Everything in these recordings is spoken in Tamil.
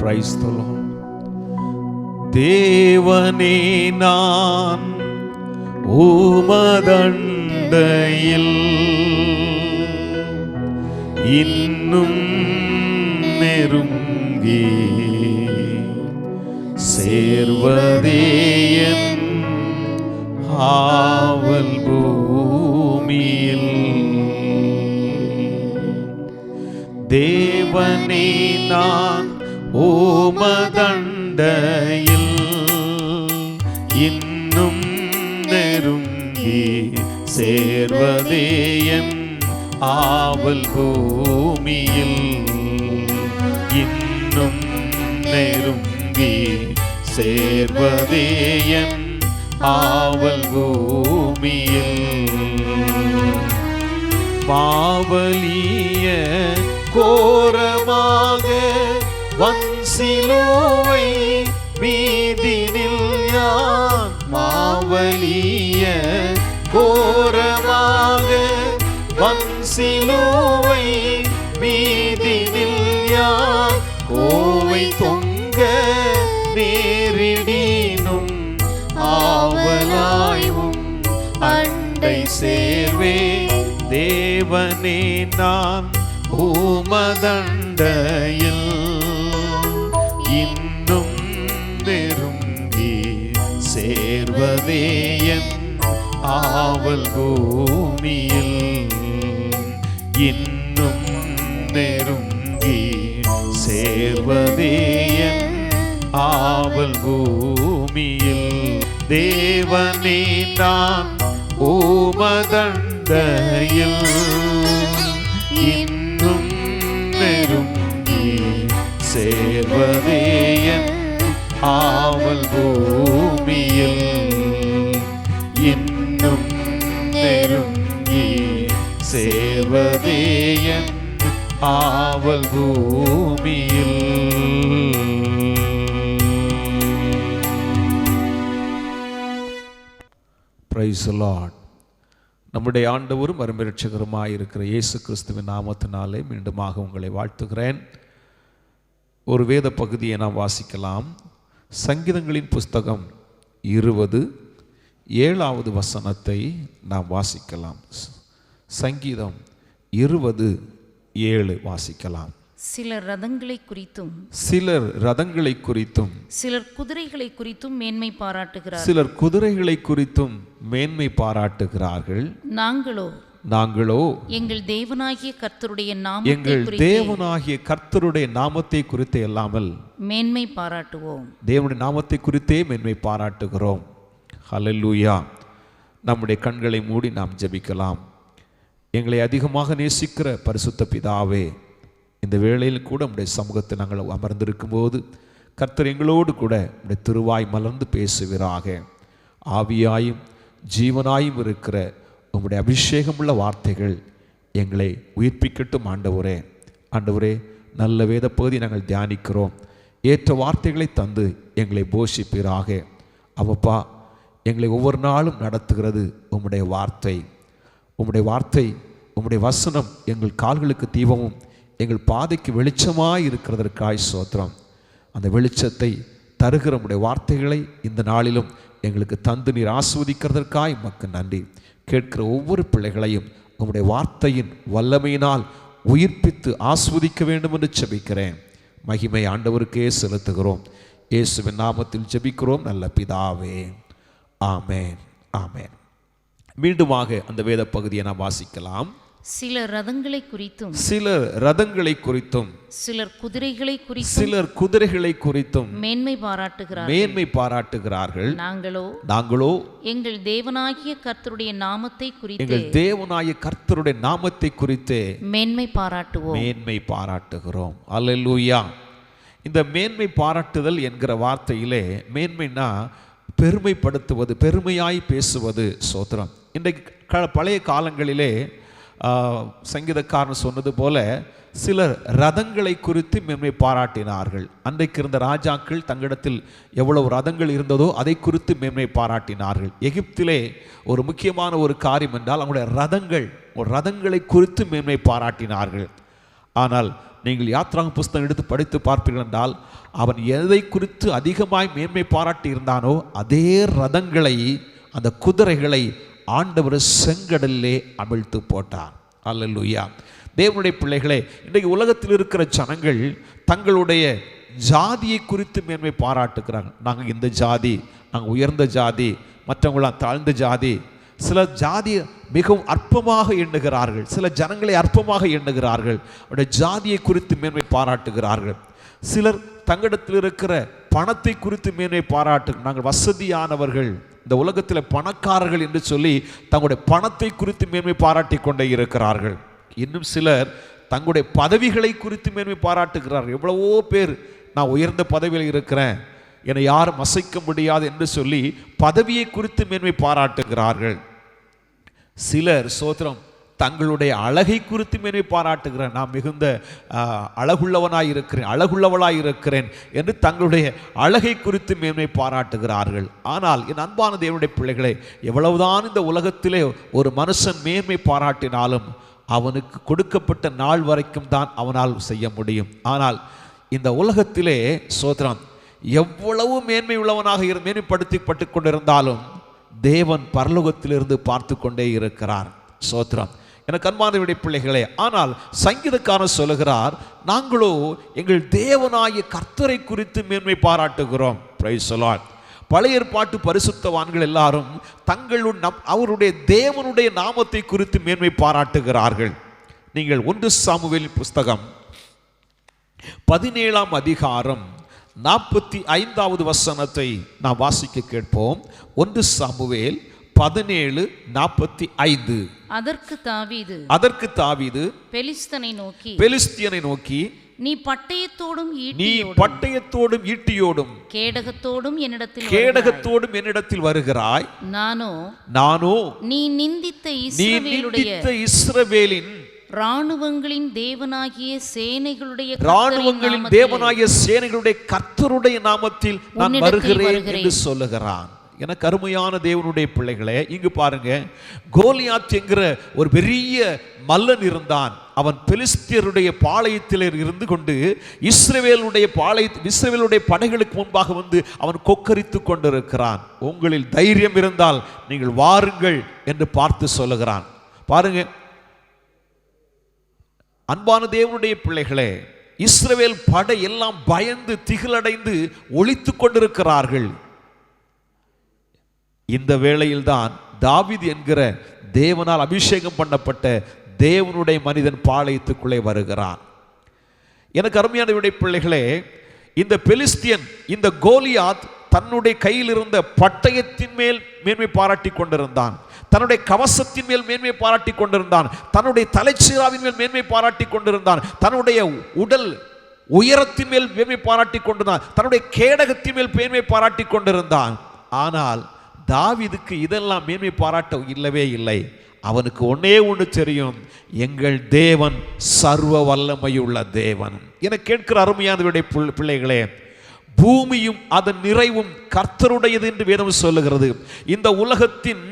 Praise the Lord. தேவனே நான் உமதண்டையில் இன்னும் நெருங்கி சேர்வதே என் ஆவல் பூமியில். தேவனே நான் உமதண்டையில் இன்னும் நெருங்கி சேர்வதே என் ஆவல் பூமியில். இன்னும் நெருங்கி சேர்வதே என் ஆவல் பூமியில். மாவலிய கோரமாக வன்சிலுவை மீதினில் யான் மாவலிய கோரமாக வன்சிலுவை மீதினில் யான் கோவை தொங்க நேரிடினும் ஆவலாயும் அண்டை சேர்வே. தேவனே நான் உமதண்டையில் இன்னும் நெருங்கி சேர்வதே என் ஆவல் பூமியில். இன்னும் நெருங்கி சேர்வதே என் ஆவல் பூமியில். தேவனே நான் உமதண்டையில் இன்னும் நெருங்கி சேர்வதே என் ஆவல் பூமியில். இன்னும் நெருங்கி சேர்வதே என் ஆவல் பூமியில். Praise the Lord. நம்முடைய ஆண்டவரும் அருமைரட்சகருமாய் இருக்கிற இயேசு கிறிஸ்துவின் நாமத்தினாலே மீண்டுமாக உங்களை வாழ்த்துகிறேன். ஒரு வேத பகுதியை நாம் வாசிக்கலாம். சங்கீதங்களின் புஸ்தகம் 20:7 வசனத்தை நாம் வாசிக்கலாம். சங்கீதம் 20:7 வாசிக்கலாம். சிலர் ரதங்களை குறித்தும் சிலர் குதிரைகளை குறித்தும் மேன்மை பாராட்டுகிறார்கள். நாங்களோ எங்கள் தேவனாகிய கர்த்தருடைய நாமத்தை குறித்து அல்லாமல் மேன்மை பாராட்டுவோம். தேவனுடைய நாமத்தை குறித்தே மேன்மை பாராட்டுகிறோம். ஹல்லேலூயா. நம்முடைய கண்களை மூடி நாம் ஜெபிக்கலாம். எங்களை அதிகமாக நேசிக்கிற பரிசுத்த பிதாவே, இந்த வேளையில் கூட உம்முடைய சமூகத்தை நாங்கள் அமர்ந்திருக்கும் போது கர்த்தர் எங்களோடு கூட உம்முடைய திருவாய் மலர்ந்து பேசுவீராக. ஆவியாயும் ஜீவனாயும் இருக்கிற உம்முடைய அபிஷேகமுள்ள வார்த்தைகள் எங்களை உயிர்ப்பிக்கட்டும். ஆண்டவரே நல்ல வேத பகுதி நாங்கள் தியானிக்கிறோம். ஏற்ற வார்த்தைகளை தந்து எங்களை போஷிப்பீராக. அவப்பா, எங்களை ஒவ்வொரு நாளும் நடத்துகிறது உம்முடைய வார்த்தை. உம்முடைய வசனம் எங்கள் கால்களுக்கு தீபமும் எங்கள் பாதைக்கு வெளிச்சமாய் இருக்கிறதற்காய் ஸ்தோத்திரம். அந்த வெளிச்சத்தை தருகிற உம்முடைய வார்த்தைகளை இந்த நாளிலும் எங்களுக்கு தந்து நீர் ஆஸ்வதிக்கிறதற்காய் உமக்கு நன்றி. கேட்கிற ஒவ்வொரு பிள்ளைகளையும் உம்முடைய வார்த்தையின் வல்லமையினால் உயிர்ப்பித்து ஆஸ்வதிக்க வேண்டும் என்று ஜெபிக்கிறேன். மகிமை ஆண்டவருக்கே செலுத்துகிறோம். இயேசுவின் நாமத்தில் ஜெபிக்கிறோம் நல்ல பிதாவே. ஆமென், ஆமென். மீண்டுமாக அந்த வேத பகுதியை நாம் வாசிக்கலாம். சிலர் ரதங்களை குறித்தும் சிலர் குதிரைகளை குறித்தும் மேன்மை பாராட்டுகிறார்கள். நாங்களோ எங்கள் தேவனாகிய கர்த்தருடைய நாமத்தை குறித்து மேன்மை பாராட்டுகிறோம். அல்லேலூயா. இந்த மேன்மை பாராட்டுதல் என்கிற வார்த்தையிலே மேன்மைனா பெருமைப்படுத்துவது, பெருமையாய் பேசுவது. சோத்திரம். இன்றைக்கு பழைய காலங்களிலே சங்கீதக்காரன் சொன்னது போல சிலர் ரதங்களை குறித்து மேன்மை பாராட்டினார்கள். அன்றைக்கு இருந்த ராஜாக்கள் தங்களிடத்தில் எவ்வளவு ரதங்கள் இருந்ததோ அதை குறித்து மேன்மை பாராட்டினார்கள். எகிப்திலே ஒரு முக்கியமான ஒரு காரியம் என்றால் அவங்களுடைய ரதங்களை குறித்து மேன்மை பாராட்டினார்கள். ஆனால் நீங்கள் யாத்ராகம புஸ்தகம் எடுத்து படித்து பார்ப்பீர்கள் என்றால் அவன் எதை குறித்து அதிகமாய் மேன்மை பாராட்டி இருந்தானோ அதே ரதங்களை, அந்த குதிரைகளை ஆண்டவர் செங்கடலிலே அமிழ்த்து போட்டான். அல்லேலூயா. தேவனுடைய பிள்ளைகளே, இன்றைக்கு உலகத்தில் இருக்கிற ஜனங்கள் தங்களுடைய ஜாதியை குறித்து மேன்மை பாராட்டுகிறாங்க. நாங்கள் இந்த ஜாதி, நாங்கள் உயர்ந்த ஜாதி, மற்றவங்களாம் தாழ்ந்த ஜாதி. சில ஜாதியை மிகவும் அற்பமாக எண்ணுகிறார்கள், சில ஜனங்களை அற்பமாக எண்ணுகிறார்கள், அவருடைய ஜாதியை குறித்து மேன்மை பாராட்டுகிறார்கள். சிலர் தங்களிடத்தில் இருக்கிற பணத்தை குறித்து மேன்மை பாராட்டு, நாங்கள் வசதியானவர்கள், இந்த உலகத்தில் பணக்காரர்கள் என்று சொல்லி தங்களுடைய பணத்தை குறித்து மேன்மை பாராட்டி கொண்டே இருக்கிறார்கள். இன்னும் சிலர் தங்களுடைய பதவிகளை குறித்து மேன்மை பாராட்டுகிறார்கள். எவ்வளவோ பேர் நான் உயர்ந்த பதவியில் இருக்கிறேன், என்னை யாரும் அசைக்க முடியாது என்று சொல்லி பதவியை குறித்து மேன்மை பாராட்டுகிறார்கள். சிலர் சோத்திரம் தங்களுடைய அழகை குறித்து மேன்மை பாராட்டுகிறேன், நான் மிகுந்த அழகுள்ளவனாய் இருக்கிறேன், அழகுள்ளவளாய் இருக்கிறேன் என்று தங்களுடைய அழகை குறித்து மேன்மை பாராட்டுகிறார்கள். ஆனால் என் அன்பான தேவனுடைய பிள்ளைகளே, எவ்வளவுதான் இந்த உலகத்திலே ஒரு மனுஷன் மேன்மை பாராட்டினாலும் அவனுக்கு கொடுக்கப்பட்ட நாள் வரைக்கும் தான் அவனால் செய்ய முடியும். ஆனால் இந்த உலகத்திலே சோத்திரம் எவ்வளவு மேன்மை உள்ளவனாக மேன்மைப்படுத்தப்பட்டு கொண்டிருந்தாலும் தேவன் பரலோகத்திலிருந்து பார்த்து கொண்டே இருக்கிறார். சோத்திரம். எனக்கு அன்பானவருடைய பிள்ளைகளே, ஆனால் சங்கீதக்காரன் சொல்லுகிறார், நாங்களோ எங்கள் தேவனாகிய கர்த்தரை குறித்து மேன்மை பாராட்டுகிறோம். Praise the Lord. பழைய ஏற்பாட்டு பரிசுத்தவான்கள் எல்லாரும் அவருடைய தேவனுடைய நாமத்தை குறித்து மேன்மை பாராட்டுகிறார்கள். நீங்கள் 1 சாமுவேல் புஸ்தகம் 17ஆம் அதிகாரம் 45வது வசனத்தை நாம் வாசிக்க கேட்போம். 1 சாமுவேல் 17:45. அதற்கு தாவீது பெலிஸ்தியனை நோக்கி நீ பட்டயத்தோடும் ஈட்டியோடும் கேடகத்தோடும் என்னிடத்தில் வருகிறாய். நானோ நீ நிந்தித்த இஸ்ரவேலின் ராணுவங்களின் தேவனாகிய சேனைகளுடைய கர்த்தருடைய நாமத்தில் நான் வருகிறேன் என்று சொல்லுகிறான். எனக்கு அருமையான தேவனுடைய பிள்ளைகளே, இங்கு பாருங்க, கோலியாத் என்கிற ஒரு பெரிய மல்லன் இருந்தான். அவன் பெலிஸ்தியருடைய பாளையத்தில் இருந்து கொண்டு இஸ்ரவேலுடைய படைகளுக்கு முன்பாக வந்து அவன் கொக்கரித்து கொண்டிருக்கிறான். உங்களில் தைரியம் இருந்தால் நீங்கள் வாருங்கள் என்று பார்த்து சொல்லுகிறான். பாருங்க அன்பான தேவனுடைய பிள்ளைகளே, இஸ்ரவேல் படை எல்லாம் பயந்து திகிலடைந்து ஒளித்து கொண்டிருக்கிறார்கள். இந்த வேளையில்தான் தாவீது என்கிற தேவனால் அபிஷேகம் பண்ணப்பட்ட தேவனுடைய மனிதன் பாளையத்துக்குள்ளே வருகிறான். எனக்கு அருமையானவருடைய பிள்ளைகளே, இந்த பெலிஸ்தியன், இந்த கோலியாத் தன்னுடைய கையில் இருந்த பட்டயத்தின் மேல் மேன்மை பாராட்டி கொண்டிருந்தான், தன்னுடைய கவசத்தின் மேல் மேன்மை பாராட்டி கொண்டிருந்தான், தன்னுடைய தலைச்சீராவின் மேல் மேன்மை பாராட்டி கொண்டிருந்தான், தன்னுடைய உடல் உயரத்தின் மேல் மேன்மை பாராட்டி கொண்டிருந்தான், தன்னுடைய கேடகத்தின் மேல் மேன்மை பாராட்டி கொண்டிருந்தான். ஆனால் தாவீதுக்கு இதெல்லாம் மேன்மை பாராட்ட இல்லவே இல்லை. அவனுக்கு ஒன்று தெரியும், எங்கள் தேவன் சர்வ வல்லமையுள்ள தேவன். என கேட்கிற அருமையானவருடைய பிள்ளைகளே, பூமியும் அதன் நிறைவும் கர்த்தருடையது என்று வேதம் சொல்லுகிறது. இந்த உலகத்தின்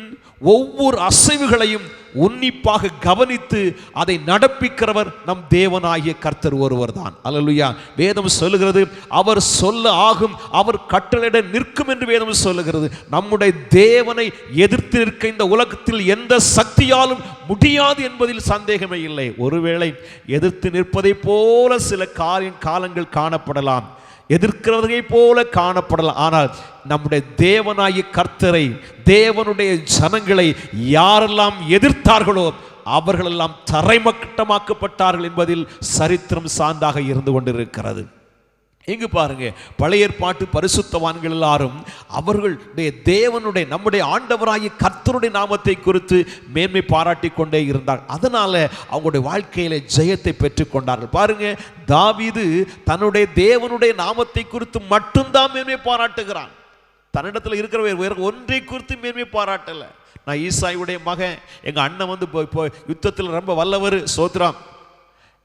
ஒவ்வொரு அசைவுகளையும் உன்னிப்பாக கவனித்து அதை நடப்பிக்கிறவர் நம் தேவனாகிய கர்த்தர் ஒருவர் தான். அல்லேலூயா. வேதம் சொல்லுகிறது, அவர் சொல்ல ஆகும், அவர் கட்டளையிட நிற்கும் என்று வேதம் சொல்லுகிறது. நம்முடைய தேவனை எதிர்த்து நிற்க இந்த உலகத்தில் எந்த சக்தியாலும் முடியாது என்பதில் சந்தேகமே இல்லை. ஒருவேளை எதிர்த்து நிற்பதை போல சில காலங்கள் காணப்படலாம், எதிர்க்கிறதை போல காணப்படலாம். ஆனால் நம்முடைய தேவனாகிய கர்த்தரை, தேவனுடைய ஜனங்களை யாரெல்லாம் எதிர்த்தார்களோ அவர்களெல்லாம் தரைமட்டமாக்கப்பட்டார்கள் என்பதில் சரித்திரம் சான்றாக இருந்து கொண்டிருக்கிறது. இங்கு பாருங்க, பழைய ஏற்பாட்டு பரிசுத்தவான்கள் எல்லாரும் அவர்களுடைய தேவனுடைய, நம்முடைய ஆண்டவராகிய கர்த்தருடைய நாமத்தை குறித்து மேன்மை பாராட்டி கொண்டே இருந்தார். அதனால அவங்களுடைய வாழ்க்கையில ஜெயத்தை பெற்றுக் கொண்டார்கள். பாருங்க, தாவீது தன்னுடைய தேவனுடைய நாமத்தை குறித்து மட்டும்தான் மேன்மை பாராட்டுகிறான். தன்னிடத்தில் இருக்கிற வேறு ஒன்றை குறித்து மேன்மை பாராட்டல. நான் ஈசாயுடைய மகன், எங்க அண்ணன் வந்து யுத்தத்தில் ரொம்ப வல்லவர், சோத்ராம்,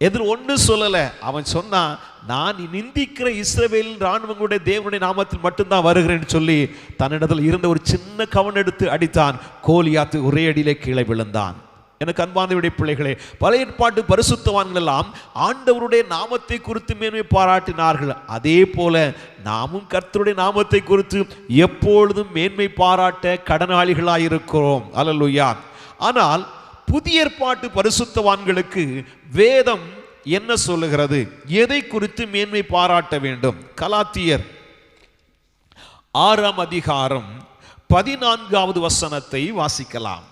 எதில் ஒன்று சொல்லல. அவன் சொன்னான், நான் நிந்திக்கிற இஸ்ரவேலின் ராணுவங்களுடைய தேவனுடைய நாமத்தில் மட்டும்தான் வருகிறேன்னு சொல்லி தன்னிடத்தில் இருந்த ஒரு சின்ன கவன் எடுத்து அடித்தான். கோலியாத்து ஒரே அடியிலே கீழே விழுந்தான். எனக்கு அன்பானவருடைய பிள்ளைகளே, பழைய ஏற்பாட்டு பரிசுத்தவான்கள் எல்லாம் ஆண்டவருடைய நாமத்தை குறித்து மேன்மை பாராட்டினார்கள். அதே போல நாமும் கர்த்தருடைய நாமத்தை குறித்து எப்பொழுதும் மேன்மை பாராட்ட கடனாளிகளாயிருக்கிறோம். அல்லேலூயா. ஆனால் புதிய ஏற்பாட்டு பரிசுத்தவான்களுக்கு வேதம் என்ன சொல்லுகிறது? எதை குறித்து மேன்மை பாராட்ட வேண்டும்? கலாத்தியர் 6ஆம் அதிகாரம் 14வது வசனத்தை வாசிக்கலாம்.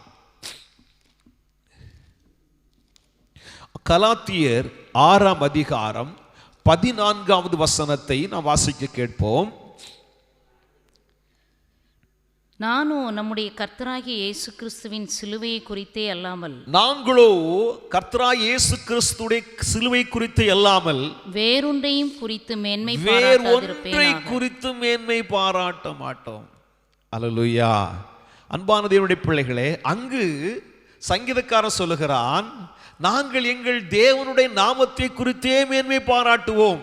கலாத்தியர் 6ஆம் அதிகாரம் 14வது வசனத்தை நாம் வாசிக்க கேட்போம். நானோ நம்முடைய கர்த்தராகிய இயேசு கிறிஸ்துவின் சிலுவையை குறித்தே அல்லாமல், நாங்களோ கர்த்தராகிய இயேசு கிறிஸ்துடைய சிலுவை குறித்து அல்லாமல் வேறொன்றையும் குறித்து மேன்மை வேறொன்றை குறித்து மேன்மை பாராட்ட மாட்டோம். அல்லேலூயா. அன்பான தேவனுடைய பிள்ளைகளே, அங்கு சங்கீதக்காரன் சொல்லுகிறான், நாங்கள் எங்கள் தேவனுடைய நாமத்தை குறித்தே மேன்மை பாராட்டுவோம்.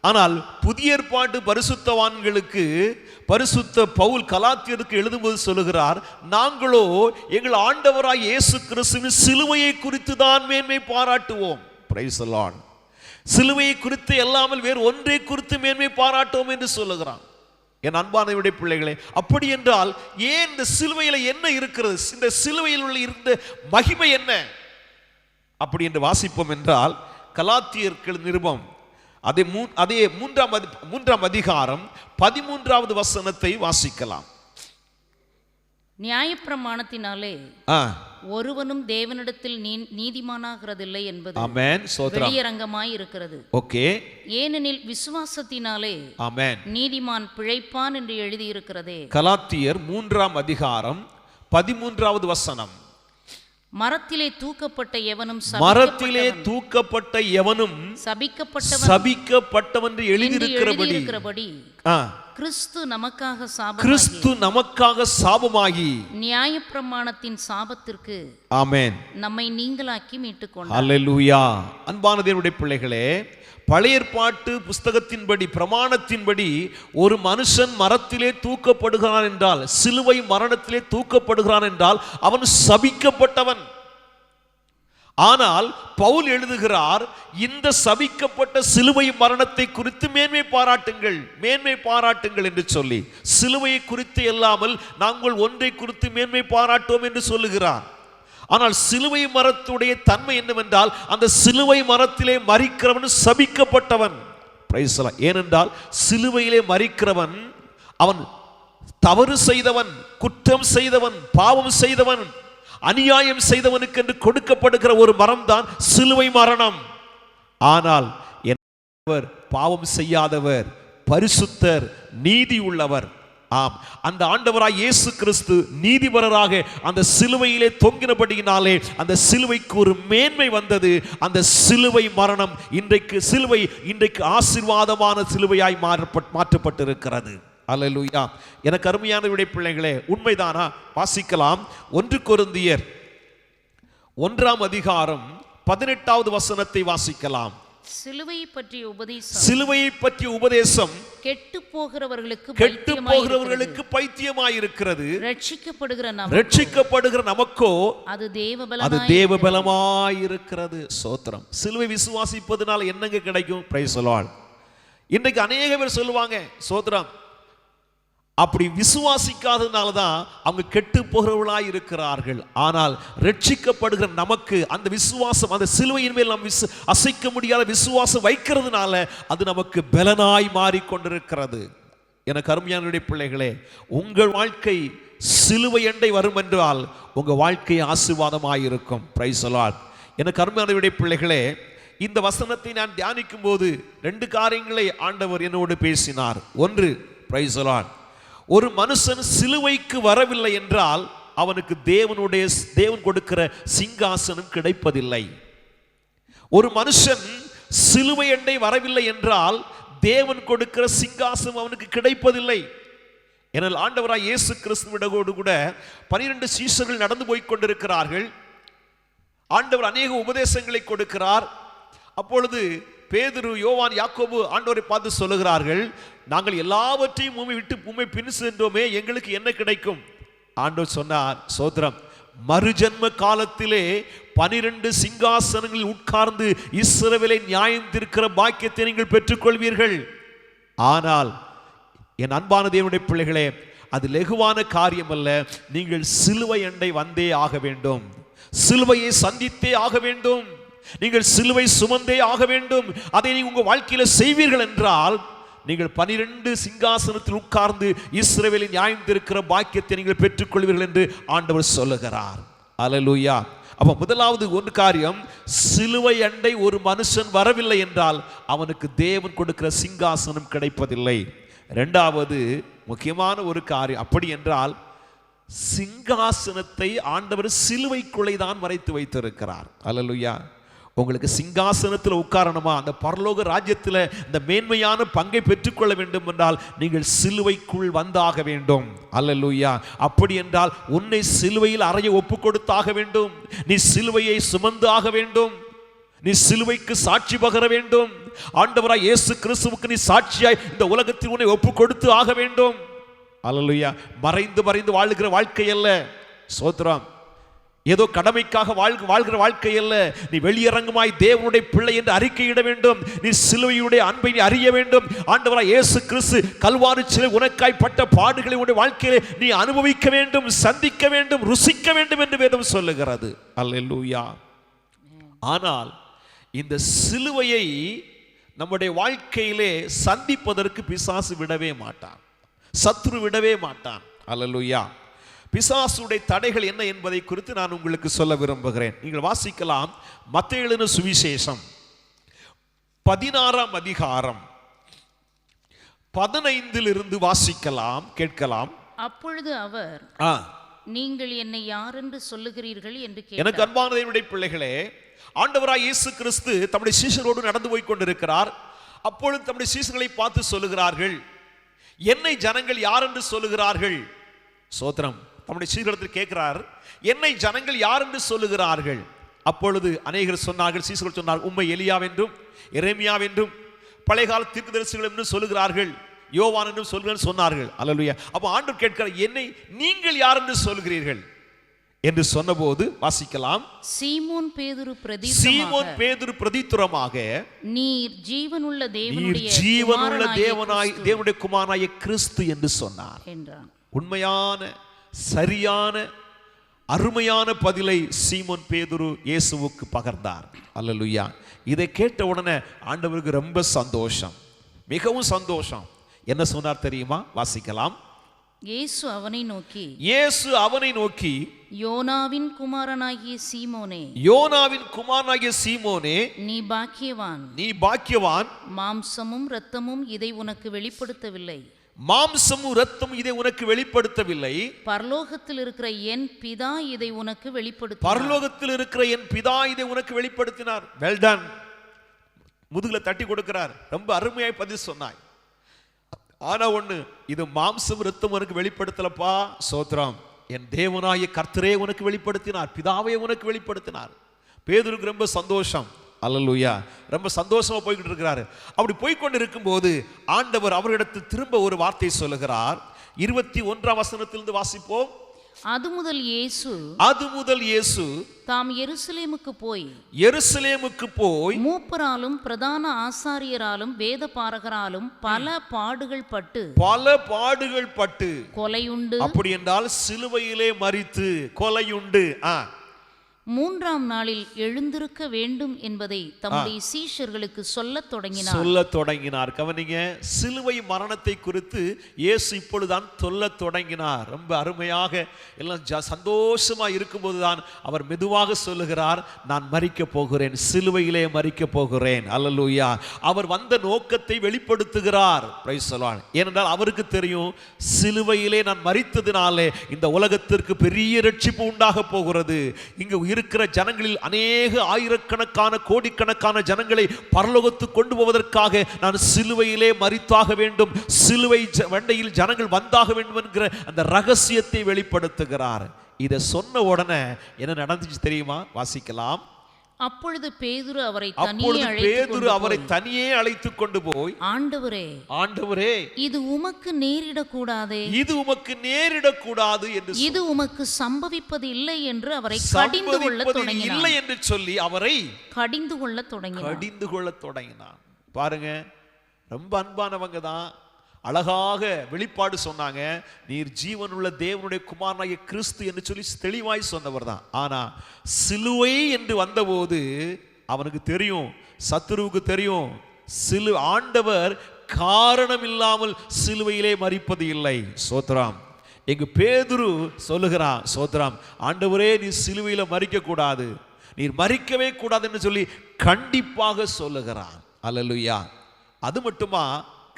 ஆனால் புதிய ஏற்பாட்டு பரிசுத்தவான்களுக்கு பரிசுத்த பவுல் கலாத்தியருக்கு எழுதும்போது சொல்லுகிறார், நாங்களோ எங்கள் ஆண்டவராய் இயேசு கிறிஸ்துவின் சிலுவையை குறித்து தான் மேன்மை பாராட்டுவோம். Praise the Lord. சிலுவையை குறித்து அல்லாமல் வேறு ஒன்றை குறித்து மேன்மை பாராட்டுவோம் என்று சொல்லுகிறான். என் அன்பானவருடைய பிள்ளைகளே, அப்படி என்றால் ஏன் இந்த சிலுவையில் என்ன இருக்கிறது? இந்த சிலுவையில் உள்ள இருந்த மகிமை என்ன அப்படி என்று வாசிப்போம் என்றால், கலாத்தியர்கள் நிருபம் அதே 3ஆம் அதிகாரம் 13வது வசனத்தை வாசிக்கலாம். நியாயப்பிரமாணத்தினாலே ஒருவனும் தேவனிடத்தில் நீதிமானாகிறதில்லை என்பது ஆமென், ஸ்தோத்திரம், வெளியரங்கமாய் இருக்கிறது. ஓகே. ஏனெனில் விசுவாசத்தினாலே ஆமென் நீதிமான் பிழைப்பான் என்று எழுதியிருக்கிறதே. கலாத்தியர் 3ஆம் அதிகாரம் 13வது வசனம். மரத்திலே தூக்கப்பட்ட எவனும் சபிக்கப்பட்டவன் என்று எழுதியிருக்கிறபடி கிறிஸ்து நமக்காக சாபமாகி நியாயப்பிரமாணத்தின் சாபத்திற்கு ஆமென் நம்மை நீங்களாக்கி மீட்டுக் கொண்டார். அல்லேலூயா. அன்பான தேவனுடைய பிள்ளைகளே, பழைய ஏற்பாட்டு புஸ்தகத்தின்படி, பிரமாணத்தின்படி ஒரு மனுஷன் மரத்திலே தூக்கப்படுகிறான் என்றால், சிலுவை மரணத்திலே தூக்கப்படுகிறான் என்றால் அவன் சபிக்கப்பட்டவன். ஆனால் பவுல் எழுதுகிறார், இந்த சபிக்கப்பட்ட சிலுவை மரணத்தை குறித்து மேன்மை பாராட்டுங்கள் என்று சொல்லி, சிலுவையை குறித்து இல்லாமல் நாங்கள் ஒன்றை குறித்து மேன்மை பாராட்டுவோம் என்று சொல்லுகிறார். ஆனால் சிலுவை மரத்துடைய தன்மை என்னவென்றால், அந்த சிலுவை மரத்திலே மரிக்கிறவன் சபிக்கப்பட்டவன். ஏனென்றால் சிலுவையிலே மரிக்கிறவன் அவன் தவறு செய்தவன், குற்றம் செய்தவன், பாவம் செய்தவன், அநியாயம் செய்தவனுக்கு என்று கொடுக்கப்படுகிற ஒரு மரம் தான் சிலுவை மரணம். ஆனால் பாவம் செய்யாதவர், பரிசுத்தர், நீதி உள்ளவர். ஆம், அந்த ஆண்டவராய் இயேசு கிறிஸ்து நீதிபரராக அந்த சிலுவையிலே தொங்கினபடியினாலே அந்த சிலுவைக்கு ஒரு மேன்மை வந்தது. அந்த சிலுவை மரணம் இன்றைக்கு ஆசீர்வாதமான சிலுவையாய் மாற்றப்பட்டிருக்கிறது. அல்லேலூயா. எனக்கு அருமையானவருடைய பிள்ளைகளே, உண்மைதானா? வாசிக்கலாம். 1 கொரிந்தியர் 1ஆம் அதிகாரம் 18வது வசனத்தை வாசிக்கலாம். சிலுவையை பற்றிய உபதேசம் கெட்டு போகிறவர்களுக்கு பைத்தியமாயிருக்கிறது. ரட்சிக்கப்படுகிற நமக்கோ அது தேவபலமாயிருக்கிறது. ஸ்தோத்திரம். சிலுவை விசுவாசிப்பதனால என்னங்க கிடைக்கும்? Price the Lord. இன்றைக்கு அநேக பேர் சொல்லுவாங்க, ஸ்தோத்திரம், அப்படி விசுவாசிக்காததுனால தான் அவங்க கெட்டு போகிறவர்களாய் இருக்கிறார்கள். ஆனால் ரட்சிக்கப்படுகிற நமக்கு அந்த விசுவாசம், அந்த சிலுவையின் மேல் நாம் அசைக்க முடியாத விசுவாசம் வைக்கிறதுனால அது நமக்கு பலனாய் மாறிக்கொண்டிருக்கிறது. எனக்கு அருமையானவருடைய பிள்ளைகளே, உங்கள் வாழ்க்கை சிலுவை அண்டை வரும் என்றால் உங்க வாழ்க்கை ஆசீர்வாதமாயிருக்கும். Price the Lord. எனக்கு அருமையானவருடைய பிள்ளைகளே, இந்த வசனத்தை நான் தியானிக்கும் போது 2 காரியங்களை ஆண்டவர் என்னோடு பேசினார். ஒன்று, பிரைஸ் தி லார்ட், ஒரு மனுஷன் சிலுவைக்கு வரவில்லை என்றால் அவனுக்கு தேவன் கொடுக்கிற சிங்காசனம் கிடைப்பதில்லை. ஒரு மனுஷன் சிலுவை அண்டை வரவில்லை என்றால் தேவன் கொடுக்கிற சிங்காசனம் அவனுக்கு கிடைப்பதில்லை. ஏனால் ஆண்டவராய் இயேசு கிறிஸ்துவோடு கூட 12 சீஷர்கள் நடந்து போய் கொண்டிருக்கிறார்கள். ஆண்டவர் அநேக உபதேசங்களை கொடுக்கிறார். அப்பொழுது பேதுரு, யோவான், யாக்கோபு ஆண்டவரை பார்த்து சொல்லுகிறார்கள், நாங்கள் எல்லாவற்றையும் உம்மை பின் சென்றோமே, எங்களுக்கு என்ன கிடைக்கும்? ஆண்டவர் சொன்னார், சோத்திரம், மறுஜன்ம காலத்திலே 12 சிங்காசனங்களில் உட்கார்ந்து இஸ்ரவேலை நியாயம் தீர்க்கிற பாக்கியத்தை நீங்கள் பெற்றுக்கொள்வீர்கள். ஆனால் என் அன்பான தேவனுடைய பிள்ளைகளே, அது லெகுவான காரியம் அல்ல. நீங்கள் சிலுவை அண்டை வந்தே ஆக வேண்டும். சிலுவையை சந்தித்தே ஆக வேண்டும். நீங்கள் சிலுவை சுமந்தே ஆக வேண்டும். அதை நீங்கள் உங்கள் வாழ்க்கையில செய்வீர்கள் என்றால் நீங்கள் 12 சிங்காசனத்தில் உட்கார்ந்து இஸ்ரவேலின் நியாயம் தீர்க்கிற பாக்கியத்தை நீங்கள் பெற்றுக்கொள்வீர்கள் என்று ஆண்டவர் சொல்லுகிறார். அல்லேலூயா. அப்ப முதலாவது ஒரு காரியம், சிலுவை அண்டை ஒரு மனுஷன் வரவில்லை என்றால் அவனுக்கு தேவன் கொடுக்கிற சிங்காசனம் கிடைப்பதில்லை. இரண்டாவது முக்கியமான ஒரு காரியம், அப்படி என்றால் சிங்காசனத்தை ஆண்டவர் சிலுவைக்குள்ளே தான் மறைத்து வைத்திருக்கிறார். அல்லேலூயா. உங்களுக்கு சிங்காசனத்தில் உட்காரணுமா, அந்த பரலோக ராஜ்யத்தில் இந்த மேன்மையான பங்கை பெற்றுக்கொள்ள வேண்டும் என்றால் நீங்கள் சிலுவைக்குள் வந்தாக வேண்டும். அல்லேலூயா. அப்படி என்றால் உன்னை சிலுவையில் அறைய ஒப்பு கொடுத்தாக வேண்டும். நீ சிலுவையை சுமந்து ஆக வேண்டும். நீ சிலுவைக்கு சாட்சி பகர வேண்டும். ஆண்டவராய் இயேசு கிறிஸ்துவுக்கு நீ சாட்சியாய் இந்த உலகத்தில் உன்னை ஒப்பு கொடுத்து ஆக வேண்டும். அல்லேலூயா. மறைந்து மறைந்து வாழ்கிற வாழ்க்கை அல்ல. ஸ்தோத்திரம். ஏதோ கடமைக்காக வாழ்கிற வாழ்க்கை அல்ல. நீ வெளியரங்கமாய் தேவனுடைய பிள்ளை என்று அறிக்கையிட வேண்டும். நீ சிலுவையுடைய அன்பை நீ அறிய வேண்டும். ஆண்டவராய் இயேசு கிறிஸ்து கல்வாரி சிலுவை உனக்காய் பட்ட பாடுகளை உன்னுடைய வாழ்க்கையிலே நீ அனுபவிக்க வேண்டும், சந்திக்க வேண்டும், ருசிக்க வேண்டும் என்று வேதம் சொல்லுகிறது. அல்லேலூயா. ஆனால் இந்த சிலுவையை நம்முடைய வாழ்க்கையிலே சந்திப்பதற்கு பிசாசு விடவே மாட்டான், சத்துரு விடவே மாட்டான். அல்லேலூயா. பிசாசுடைய தடைகள் என்ன என்பதை குறித்து நான் உங்களுக்கு சொல்ல விரும்புகிறேன். நீங்கள் வாசிக்கலாம் மத்தேயு எழுதின சுவிசேஷம் 16ஆம் அதிகாரம் 15 வாசிக்கலாம், கேட்கலாம். அப்பொழுது அவர், நீங்கள் என்னை யார் என்று சொல்லுகிறீர்கள் என்று கேட்டார். எனக்கு அன்பான தேவனுடைய பிள்ளைகளே, ஆண்டவராய் இயேசு கிறிஸ்து தம்முடைய சீஷரோடு நடந்து போய் கொண்டிருக்கிறார். அப்பொழுது தம்முடைய சீஷர்களை பார்த்து சொல்லுகிறார்கள், என்னை ஜனங்கள் யார் என்று சொல்லுகிறார்கள்? சோத்திரம். தம்முடைய சீஷர்களிடத்தில் கேட்கிறார், என்னை ஜனங்கள் யார் என்று சொல்லுகிறார்கள்? அப்பொழுது அநேகர் சொன்னார்கள், சீஷர்கள் சொன்னார்கள், உம்மை எலியாவென்றும் எரேமியாவென்றும் பழைய கால தீர்க்கதரிசிகள் என்று சொல்லுகிறார்கள், யோவான் என்றும் சொல்கிறார்கள் சொன்னார்கள். அல்லேலூயா. அப்ப ஆண்டவர் கேட்கிறார், என்னை நீங்கள் யார் என்று சொல்கிறீர்கள் என்று சொன்னபோது வாசிக்கலாம். சீமோன் பேதுரு பிரதித்துரமாக, நீர் ஜீவனுள்ள தேவனுடைய குமாரனாகிய கிறிஸ்து என்று சொன்னார் என்றான். உண்மையான சரியான அருமையான பதிலை சீமோன் பேதுரு இயேசுவுக்கு பகர்ந்தார். அல்லேலூயா. இதை கேட்ட உடனே ஆண்டவருக்கு ரொம்ப சந்தோஷம், மிகவும் சந்தோஷம். என்ன சொன்னார் தெரியுமா? வாசிக்கலாம். இயேசு அவனை நோக்கி யோனாவின் குமாரனாகிய சீமோனே, நீ பாக்கியவான். மாம்சமும் இரத்தமும் இதை உனக்கு வெளிப்படுத்தவில்லை. மாம்சமும் இரத்தமும் இதை உனக்கு வெளிப்படுத்தவில்லை. பரலோகத்தில் இருக்கிற என் பிதா இதை உனக்கு வெளிப்படுத்தினார். Well done. முதுகுல தட்டி கொடுக்கிறார். ரொம்ப அருமையாய் பதில் சொன்னாய். ஆனா ஒண்ணு, இது மாம்சம் இரத்தம் உனக்கு வெளிப்படுத்தலப்பா. சோத்ரம். என் தேவனாகிய கர்த்தரே உனக்கு வெளிப்படுத்தினார், பிதாவே உனக்கு வெளிப்படுத்தினார். பேதுருக்கு ரொம்ப சந்தோஷம். அல்லேலூயா. ரொம்ப சந்தோஷமா போய்கிட்டு இருக்கிறாரு. அப்படி போய்கொண்டு இருக்கும்போது ஆண்டவர் அவரிடத்தில் திரும்ப ஒரு வார்த்தை சொல்லுகிறார். 21ஆம் வசனத்திலிருந்து வாசிப்போம். அது முதல் இயேசு தாம் எருசலேமுக்கு போய் மூப்பராலும் பிரதான ஆசாரியராலும் வேத பாரகராலும் பல பாடுகள் பட்டு கொலையுண்டு. அப்படி என்றால் சிலுவையிலே மரித்து கொலையுண்டு 3ஆம் நாளில் எழுந்திருக்க வேண்டும் என்பதை தம்முடைய சீஷர்களுக்கு சொல்லத் தொடங்கினார். கவனிங்க, சிலுவை மரணத்தை குறித்து இயேசு இப்பொழுதுதான் சொல்லத் தொடங்கினார். ரொம்ப அருமையாக எல்லாம் சந்தோஷமா இருக்கும்போதுதான் அவர் மெதுவாக சொல்லுகிறார், நான் மரிக்க போகிறேன், சிலுவையிலே மரிக்க போகிறேன். அல்லேலூயா. அவர் வந்த நோக்கத்தை வெளிப்படுத்துகிறார். Price the Lord. ஏனென்றால் அவருக்கு தெரியும், சிலுவையிலே நான் மரித்ததினாலே இந்த உலகத்திற்கு பெரிய ரட்சிப்பு உண்டாக போகிறது. இங்கு இருக்கிற ஜனங்களில் அநேக ஆயிரக்கணக்கான கோடிக்கணக்கான ஜனங்களை பரலோகத்துக்கு கொண்டு போவதற்காக நான் சிலுவையிலே மரித்தாக வேண்டும், சிலுவை வண்டையில் ஜனங்கள் வந்தாக வேண்டும் என்கிற அந்த ரகசியத்தை வெளிப்படுத்துகிறார். இதை சொன்ன உடனே என்ன நடந்துச்சு தெரியுமா? வாசிக்கலாம். அப்பொழுது பேதுரு அவரை தனியே அழைத்து கொண்டு போய், ஆண்டவரே, இது உமக்கு நேரிடக்கூடாதே, என்று இது உமக்கு சம்பவிப்பது இல்லை என்று அவரை கடிந்து கொள்ள தொடங்கினான். பாருங்க, ரொம்ப அன்பானவங்க தான், அழகாக வெளிப்பாடு சொன்னாங்க. நீர் ஜீவனுள்ள தேவனுடைய குமாரனாகிய கிறிஸ்து என்று சொல்லி தெளிவாய் சொன்னவர் தான். ஆனா சிலுவை என்று வந்தபோது அவனுக்கு தெரியும், சத்துருவுக்கு தெரியும், ஆண்டவர் காரணம் இல்லாமல் சிலுவையிலே மரிப்பது இல்லை. சோத்ராம். எங்க பேதுரு சொல்லுகிறான், சோத்ராம், ஆண்டவரே நீர் சிலுவையில மரிக்க கூடாது, நீர் மரிக்கவே கூடாதுன்னு சொல்லி கண்டிப்பாக சொல்லுகிறான். அல்லேலூயா. அது மட்டுமா?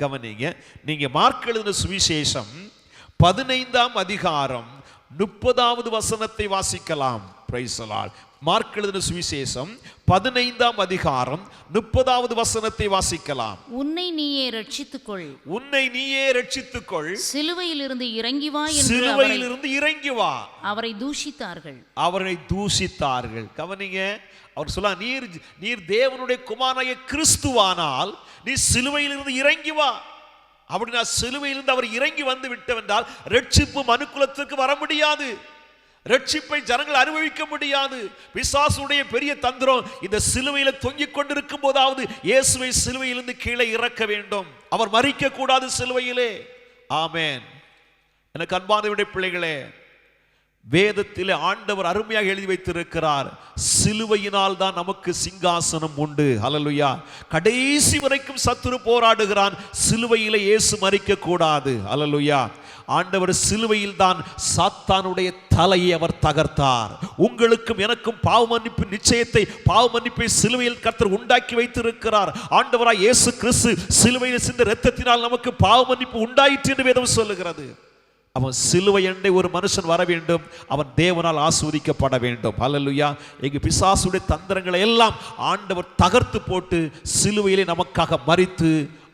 கவனிங்க, நீங்க மார்க் எழுதின சுவிசேஷம் 15ஆம் அதிகாரம் 30வது வசனத்தை வாசிக்கலாம். Price the Lord. மார்க் எழுதின சுவிசேஷம் 15ஆம் அதிகாரம் 30வது வசனத்தை வாசிக்கலாம். உன்னை நீயே ரட்சித்துக்கொள், சிலுவையிலிருந்து இறங்கி வா என்று அவரை தூஷித்தார்கள். கவனிங்க, அவர் சொல்ல, நீர் தேவனுடைய குமாரனாகிய கிறிஸ்துவானால் நீ சிலுவையிலிருந்து இறங்கி வா. அப்படின்னா சிலுவையிலிருந்து அவர் இறங்கி வந்து விட்டவென்றால் ரட்சிப்பு மனுக்குலத்திற்கு வர முடியாது, ரட்சிப்பை ஜனங்கள் அனுபவிக்க முடியாது. பிசாசுடைய பெரிய தந்திரம் இந்த சிலுவையில தொங்கிக் கொண்டிருக்கும் போதாவது இயேசுவை சிலுவையிலிருந்து கீழே இறக்க வேண்டும், அவர் மரிக்க கூடாது சிலுவையிலே. ஆமென். எனக்கு அன்பானவருடைய பிள்ளைகளே, வேதத்திலே ஆண்டவர் அருமையாக எழுதி வைத்திருக்கிறார், சிலுவையினால் தான் நமக்கு சிங்காசனம் உண்டு. ஹல்லேலூயா. கடைசி வரைக்கும் சத்துரு போராடுகிறான், சிலுவையிலே இயேசு மரிக்க கூடாது. ஹல்லேலூயா. ஆண்டவர் சிலுவையில் தான் சாத்தானுடைய தலையை அவர் தகர்த்தார். உங்களுக்கும் எனக்கும் பாவ மன்னிப்பு நிச்சயத்தை, பாவ மன்னிப்பை சிலுவையில் கர்த்தர் உண்டாக்கி வைத்திருக்கிறார். ஆண்டவராய் இயேசு கிறிஸ்து சிலுவையில் சிந்த இரத்தத்தினால் நமக்கு பாவ மன்னிப்பு உண்டாயிற்று என்று வேதம் சொல்லுகிறது. அவன் சிலுவை அண்டை ஒரு மனுஷன் வர வேண்டும், அவன் தேவனால் ஆசீர்வதிக்கப்பட வேண்டும். ஹல்லேலூயா. எங்க பிசாசுடைய தந்திரங்களை எல்லாம் ஆண்டவர் தகர்த்து போட்டு சிலுவையிலே நமக்காக மரித்து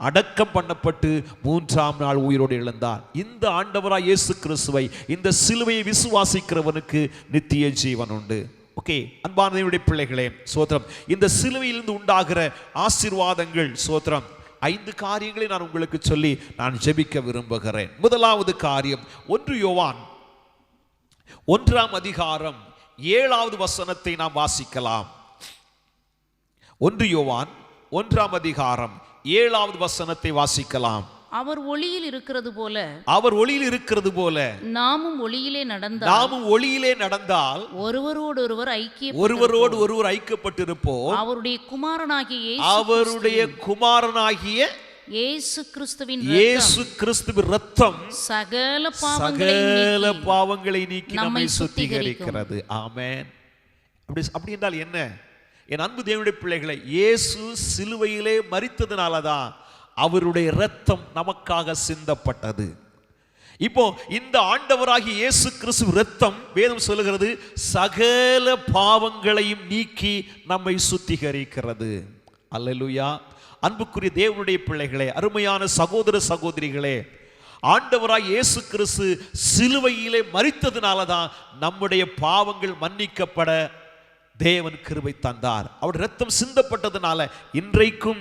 அடக்கம் பண்ணப்பட்டு 3ஆம் நாள் உயிரோடு எழுந்தார். இந்த ஆண்டவராய் இயேசு கிறிஸ்துவை, இந்த சிலுவையை விசுவாசிக்கிறவனுக்கு நித்திய ஜீவன் உண்டு. ஓகே, அன்பான தேவனுடைய பிள்ளைகளே, சோத்திரம். இந்த சிலுவையிலிருந்து உண்டாகிற ஆசீர்வாதங்கள், சோத்திரம், 5 காரியங்களை நான் உங்களுக்கு சொல்லி நான் ஜெபிக்க விரும்புகிறேன். முதலாவது காரியம், 1 யோவான் 1ஆம் அதிகாரம் 7வது வசனத்தை நாம் வாசிக்கலாம். 1 யோவான் 1ஆம் அதிகாரம் 7வது வசனத்தை வாசிக்கலாம். அவர் ஒளியில் இருக்கிறது போல நாமும் ஒளியிலே நடந்தால் ஒருவரோடு ஒருவர் ஐக்கியப்பட்டிருப்போம். அவருடைய குமாரனாகிய இயேசு கிறிஸ்துவின் இரத்தம் சகல பாவங்களை நீக்கி நம்மை சுத்திகரிக்கிறது. ஆமென். அப்படி என்றால் என்ன? என் அன்பு தேவனுடைய பிள்ளைகளை, இயேசு சிலுவையிலே மரித்ததுனாலதான் அவருடைய இரத்தம் நமக்காக சிந்தப்பட்டது. இப்போ இந்த ஆண்டவராகிய இயேசு கிறிஸ்து இரத்தம், வேதம் சொல்லுகிறது, சகல பாவங்களையும் நீக்கி நம்மை சுத்திகரிக்கிறது. அல்லேலூயா. அன்புக்குரிய தேவனுடைய பிள்ளைகளே, அருமையான சகோதர சகோதரிகளே, ஆண்டவராய் இயேசு கிறிஸ்து சிலுவையிலே மரித்ததுனாலதான் நம்முடைய பாவங்கள் மன்னிக்கப்பட தேவன் கிருபை தந்தார். அவருடைய இரத்தம் சிந்தப்பட்டதுனால இன்றைக்கும்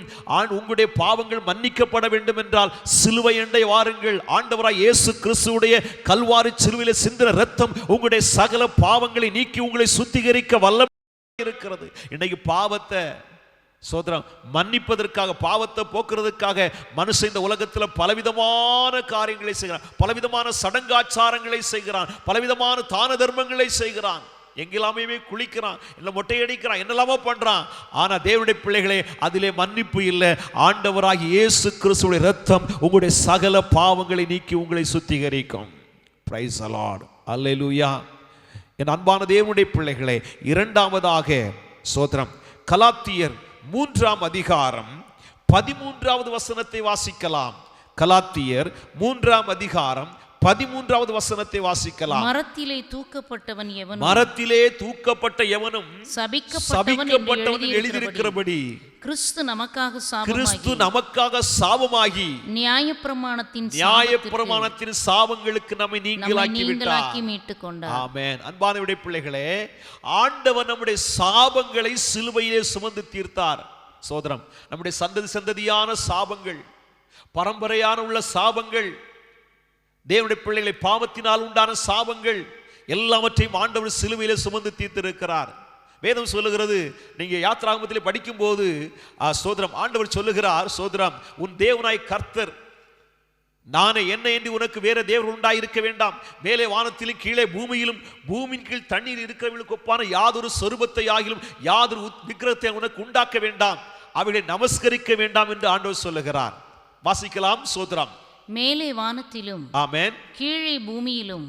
உங்களுடைய பாவங்கள் மன்னிக்கப்பட வேண்டும் என்றால் சிலுவை அண்டை வாருங்கள். ஆண்டவராய் இயேசு கிறிஸ்துவுடைய கல்வாரி சிலுவையிலே சிந்தின இரத்தம் உங்களுடைய சகல பாவங்களை நீக்கி உங்களை சுத்திகரிக்க வல்லமை இருக்கிறது. இன்னைக்கு பாவத்தை சோதரம் மன்னிப்பதற்காக, பாவத்தை போக்குறதுக்காக மனுஷன் இந்த உலகத்தில் பலவிதமான காரியங்களை செய்கிறான், பலவிதமான சடங்காச்சாரங்களை செய்கிறான், பலவிதமான தான தர்மங்களை செய்கிறான், எங்கெல்லாமே குளிக்கிறான், இல்லை மொட்டையடிக்கிறான், என்னெல்லாமோ பண்றான். ஆனா தேவனுடைய பிள்ளைகளே, அதிலே மன்னிப்பு இல்லை. ஆண்டவராகிய இயேசு கிறிஸ்துவின் இரத்தம் உங்களுடைய சகல பாவங்களை நீக்கி உங்களை சுத்திகரிக்கும். Price the Lord. அல்லேலூயா. என் அன்பான தேவனுடைய பிள்ளைகளே, இரண்டாவதாக சோத்திரம், கலாத்தியர் 3ஆம் அதிகாரம் 13வது வசனத்தை வாசிக்கலாம். கலாத்தியர் 3ஆம் அதிகாரம் 13வது வசனத்தை வாசிக்கலாம். மரத்திலே தூக்கப்பட்டவன் எவனும் சபிக்கப்பட்டவன் எழுதியிருக்கிறபடி கிறிஸ்து நமக்காக சாபமாகி நியாயப்பிரமாணத்தின் சாபங்களுக்கு நம்மை நீங்களாக்கி மீட்டுக் கொண்டார். ஆமென். அன்பானவருடைய பிள்ளைகளே, ஆண்டவர் நம்முடைய சாபங்களை சிலுவையிலே சுமந்து தீர்த்தார். சோதரம், நம்முடைய சந்ததியான சாபங்கள், பரம்பரையான உள்ள சாபங்கள், தேவனுடைய பிள்ளைகளை பாவத்தினால் உண்டான சாபங்கள் எல்லாவற்றையும் ஆண்டவர் சிலுவையிலே சுமந்து தீர்த்திருக்கிறார். வேதம் சொல்லுகிறது, நீங்க யாத்ராகமத்திலே படிக்கும் போது சோதரம் ஆண்டவர் சொல்லுகிறார், சோதரம், உன் தேவனாய் கர்த்தர் நானே, என்ன என்று உனக்கு வேற தேவர் உண்டாயிருக்க வேண்டாம். மேலே வானத்திலும் கீழே பூமியிலும் பூமியின் கீழ் தண்ணீர் இருக்கிறவர்களுக்கு ஒப்பான யாதொரு சொரூபத்தை ஆகிலும் யாதொரு விக்கிரகத்தை உனக்கு உண்டாக்க வேண்டாம், அவைகளை நமஸ்கரிக்க வேண்டாம் என்று ஆண்டவர் சொல்லுகிறார். வாசிக்கலாம். சோதரம், மேலே வானத்திலும் ஆமென் கீழே பூமியிலும்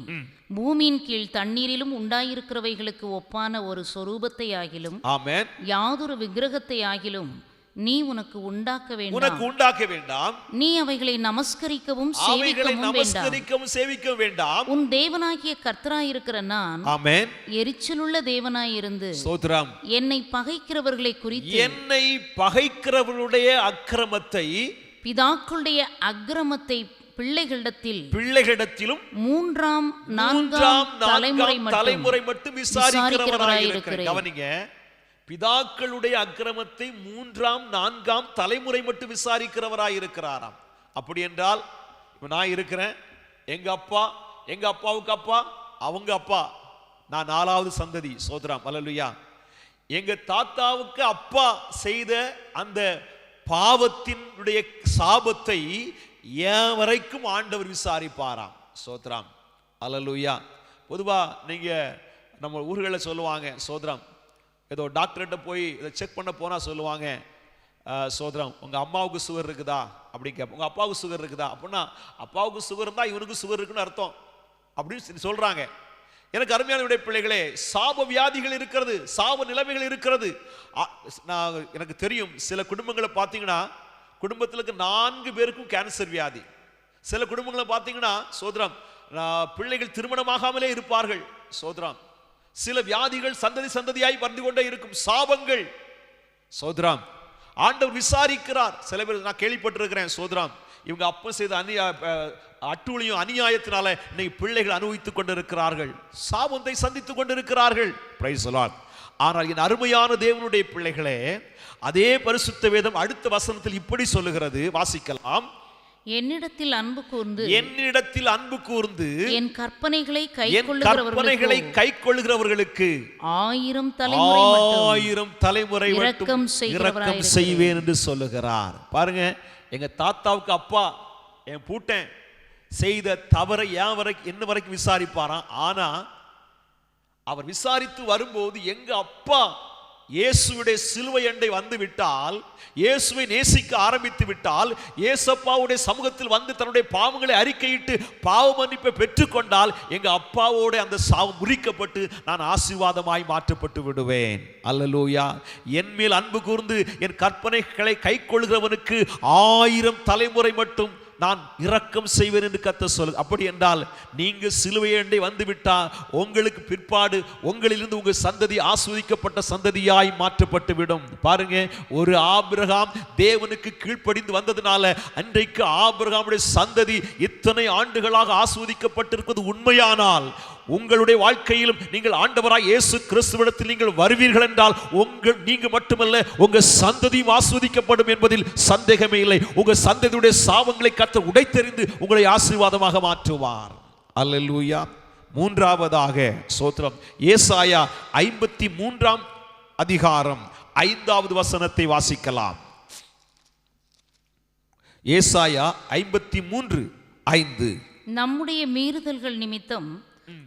பூமியின் கீழ் தண்ணீரிலும் உண்டாயிருக்கிறவைகளுக்கு ஒப்பான ஒரு சொரூபத்தை ஆகிலும் ஆமென் யாதொரு விக்கிரகத்தை ஆகிலும் நீ உனக்கு உண்டாக்க வேண்டாம். நீ அவைகளை நமஸ்கரிக்கவும் சேவிக்கவும் வேண்டாம். உன் தேவனாகிய கர்த்தராயிருக்கிற நான் ஆமென் எரிச்சலுள்ள தேவனாயிருந்து சோதரம் என்னை பகைக்கிறவர்களை குறித்து, என்னை பகைக்கிறவர்களுடைய அக்கிரமத்தை, பிதாக்களுடைய அக்கிரமத்தை பிள்ளைகளிடத்திலும் 3ஆம் 4ஆம் தலைமுறை மட்டும் விசாரிக்கிறவராயிருக்கிறேன். கவனிங்க, பிதாக்களுடைய அக்கிரமத்தை 3ஆம் 4ஆம் தலைமுறை மட்டும் விசாரிக்கிறவராயிருக்கிறாராம். அப்படி என்றால் இப்ப நான் இருக்கிறேன், எங்க அப்பாவுக்கு அப்பா, அவங்க அப்பா, நான் 4வது சந்ததி. சோதரம், அல்லேலூயா. எங்க தாத்தாவுக்கு அப்பா செய்த அந்த பாவத்தினுடைய சாபத்தை ஏன் வரைக்கும் ஆண்டவர் விசாரிப்பாராம். சோத்ராம், அல்லேலூயா. பொதுவா நீங்க நம்ம ஊர்களில் சொல்லுவாங்க, சோத்ரம், ஏதோ டாக்டர்கிட்ட போய் இதை செக் பண்ண போனா சொல்லுவாங்க, சோத்ரம், உங்க அம்மாவுக்கு சுகர் இருக்குதா அப்படின்னு கேட்போம். உங்க அப்பாவுக்கு சுகர் இருக்குதா அப்படின்னா, அப்பாவுக்கு சுகர் இருந்தா இவனுக்கு சுகர் இருக்குன்னு அர்த்தம் அப்படின்னு சொல்றாங்க. எனக்கு அருமையான பிள்ளைகளே, சாப வியாதிகள் இருக்கிறது, சாப நிலைமைகள் இருக்கிறது. எனக்கு தெரியும், சில குடும்பங்களை பார்த்தீங்கன்னா குடும்பத்திற்கு 4 பேருக்கும் கேன்சர் வியாதி. சில குடும்பங்களை பார்த்தீங்கன்னா சோதரம், பிள்ளைகள் திருமணமாகாமலே இருப்பார்கள். சோதரம், சில வியாதிகள் சந்ததியாய் வந்து கொண்டே இருக்கும், சாபங்கள். சோதரம், ஆண்டவர் விசாரிக்கிறார். சில பேர் நான் கேள்விப்பட்டிருக்கிறேன், சோதரம், இவங்க அப்ப செய்த அட்டூழியும் அநியாயத்தினால இன்னைக்கு பிள்ளைகள் அனுபவித்துக் கொண்டிருக்கிறார்கள், சாபத்தை சந்தித்துக் கொண்டிருக்கிறார்கள். Price the Lord. ஆனால் என் அருமையான தேவனுடைய பிள்ளைகளே, அதே பரிசுத்த வேதம் அடுத்த வசனத்தில் இப்படி சொல்லுகிறது, வாசிக்கலாம். என்னிடத்தில் அன்பு கூர்ந்து என் கற்பனைகளை கைக்கொள்ளுகிறவர்களுக்கு 1000 தலைமுறை இரக்கம் செய்வேன் என்று சொல்லுகிறார். பாருங்க, எங்க தாத்தாவுக்கு அப்பா, என் பூட்டன் செய்த தவறை என்ன வரைக்கும் விசாரிப்பாராம். ஆனா அவர் விசாரித்து வரும்போது எங்க அப்பா இயேசுவுடைய சிலுவை அண்டை வந்து விட்டால், இயேசுவை நேசிக்க ஆரம்பித்து விட்டால், இயேசப்பாவுடைய சமூகத்தில் வந்து தன்னுடைய பாவங்களை அறிக்கையிட்டு பாவ மன்னிப்பை பெற்றுக்கொண்டால், எங்க அப்பாவோட அந்த சாவு முறிக்கப்பட்டு நான் ஆசீர்வாதமாய் மாற்றப்பட்டு விடுவேன். அல்லேலூயா. என் மேல் அன்பு கூர்ந்து என் கற்பனைகளை கைக்கொள்கிறவனுக்கு 1000 தலைமுறை மட்டும் நான் இரக்கம் செய்வேன் என்று கர்த்தர் சொல்லுங்க. அப்படி என்றால் நீங்க சிலுவை அண்டை வந்து விட்டா உங்களுக்கு பிற்பாடு உங்களிலிருந்து உங்க சந்ததி ஆஸ்வதிக்கப்பட்ட சந்ததியாய் மாற்றப்பட்டு விடும். பாருங்க, ஒரு ஆபிரகாம் தேவனுக்கு கீழ்ப்படிந்து வந்ததுனால அன்றைக்கு ஆபிரகாமுடைய சந்ததி இத்தனை ஆண்டுகளாக ஆஸ்வதிக்கப்பட்டிருப்பது உண்மையானால், உங்களுடைய வாழ்க்கையிலும் நீங்கள் ஆண்டவராய் இயேசு கிறிஸ்துவிடத்தில் நீங்கள் வருவீர்கள் என்றால் நீங்க மட்டுமல்ல உங்க சந்ததியும் ஆஸ்வதிக்கப்படும் என்பதில் சந்தேகமே இல்லை. உங்க சந்ததியுடைய சாபங்களை கர்த்தர் உடைத்தெறிந்து உங்களை ஆசீர்வாதமாக மாற்றுவார். அல்லேலூயா. 3ஆவதாக ஸ்தோத்திரம், ஏசாயா 53ஆம் அதிகாரம் 5வது வசனத்தை வாசிக்கலாம். ஏசாயா 53:5. நம்முடைய மீறுதல்கள் நிமித்தம்